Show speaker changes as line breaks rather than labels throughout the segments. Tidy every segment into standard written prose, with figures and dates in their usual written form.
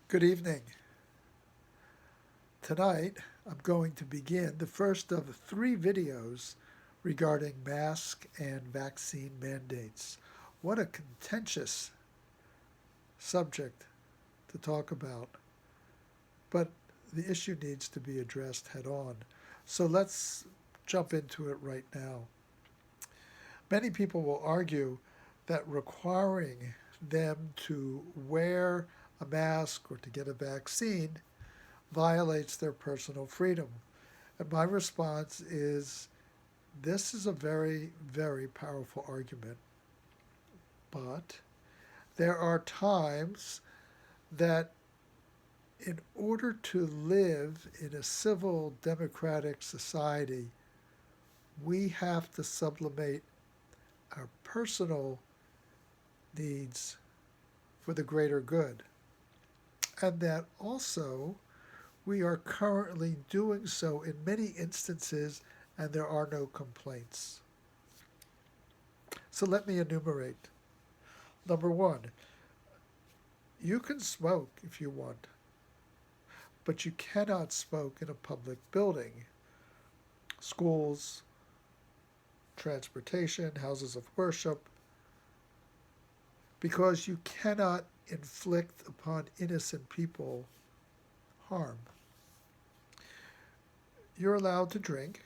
Good evening. Tonight, I'm going to begin the first of three videos regarding mask and vaccine mandates. What a contentious subject to talk about, but the issue needs to be addressed head on. So let's jump into it right now. Many people will argue that requiring them to wear a mask or to get a vaccine violates their personal freedom. And my response is this is a very, very powerful argument. But there are times that in order to live in a civil democratic society, we have to sublimate our personal needs for the greater good. And that also we are currently doing so in many instances, and there are no complaints. So let me enumerate. Number one, you can smoke if you want, but you cannot smoke in a public building. Schools, transportation, houses of worship, because you cannot inflict upon innocent people harm. You're allowed to drink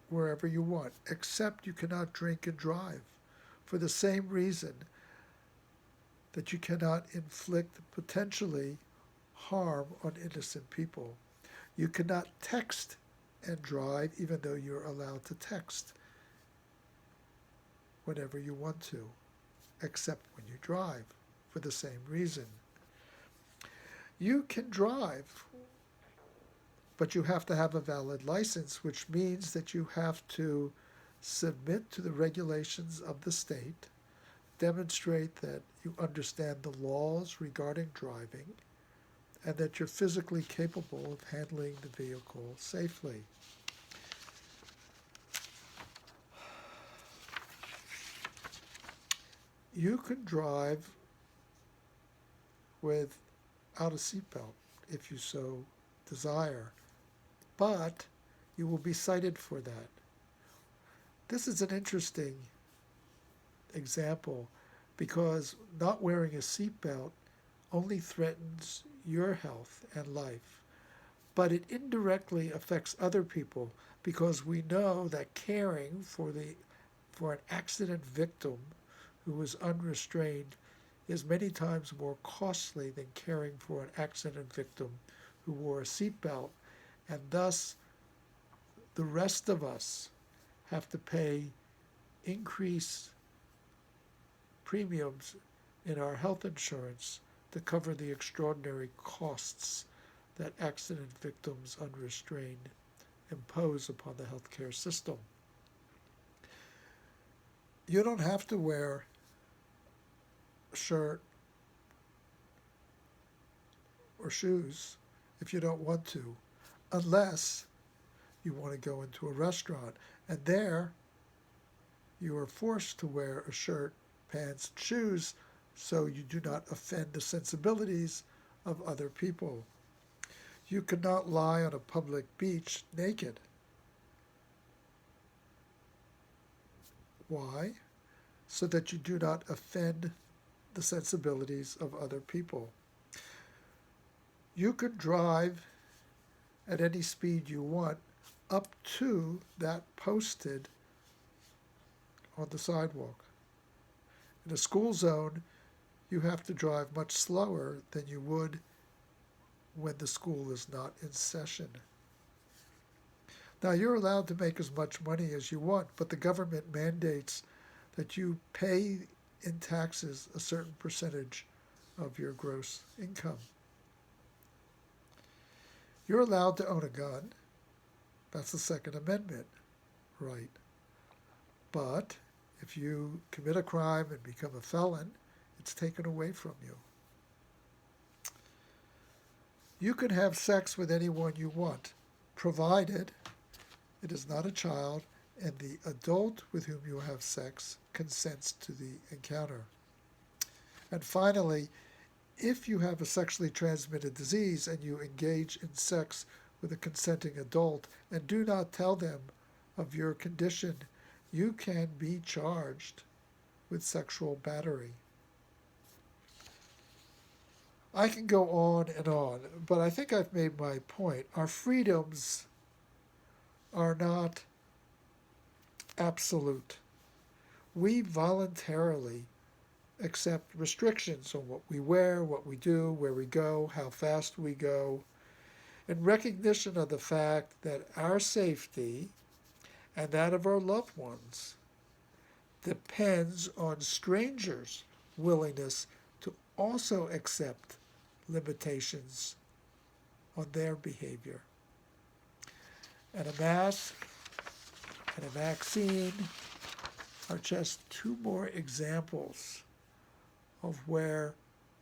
wherever you want, except you cannot drink and drive for the same reason that you cannot inflict potentially harm on innocent people. You cannot text and drive even though you're allowed to text whenever you want to, except when you drive for the same reason. You can drive, but you have to have a valid license, which means that you have to submit to the regulations of the state, demonstrate that you understand the laws regarding driving, and that you're physically capable of handling the vehicle safely. You can drive without a seatbelt if you so desire, but you will be cited for that. This is an interesting example because not wearing a seatbelt only threatens your health and life, but it indirectly affects other people because we know that caring for an accident victim who is unrestrained is many times more costly than caring for an accident victim who wore a seatbelt, and thus the rest of us have to pay increased premiums in our health insurance to cover the extraordinary costs that accident victims unrestrained impose upon the healthcare system. You don't have to wear a shirt or shoes if you don't want to, unless you want to go into a restaurant. And there, you are forced to wear a shirt, pants, shoes, so you do not offend the sensibilities of other people. You cannot lie on a public beach naked. Why? So that you do not offend the sensibilities of other people. You can drive at any speed you want up to that posted on the sidewalk. In a school zone, you have to drive much slower than you would when the school is not in session. Now, you're allowed to make as much money as you want, but the government mandates that you pay in taxes a certain percentage of your gross income. You're allowed to own a gun. That's the Second Amendment right. But if you commit a crime and become a felon, it's taken away from you. You can have sex with anyone you want, provided it is not a child and the adult with whom you have sex consents to the encounter. And finally, if you have a sexually transmitted disease and you engage in sex with a consenting adult and do not tell them of your condition, you can be charged with sexual battery. I can go on, but I think I've made my point. Our freedoms are not absolute. We voluntarily accept restrictions on what we wear, what we do, where we go, how fast we go, in recognition of the fact that our safety and that of our loved ones depends on strangers' willingness to also accept limitations on their behavior. And a mask and a vaccine are just two more examples of where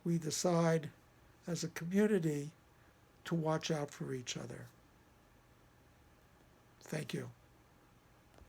we decide as a community to watch out for each other. Thank you.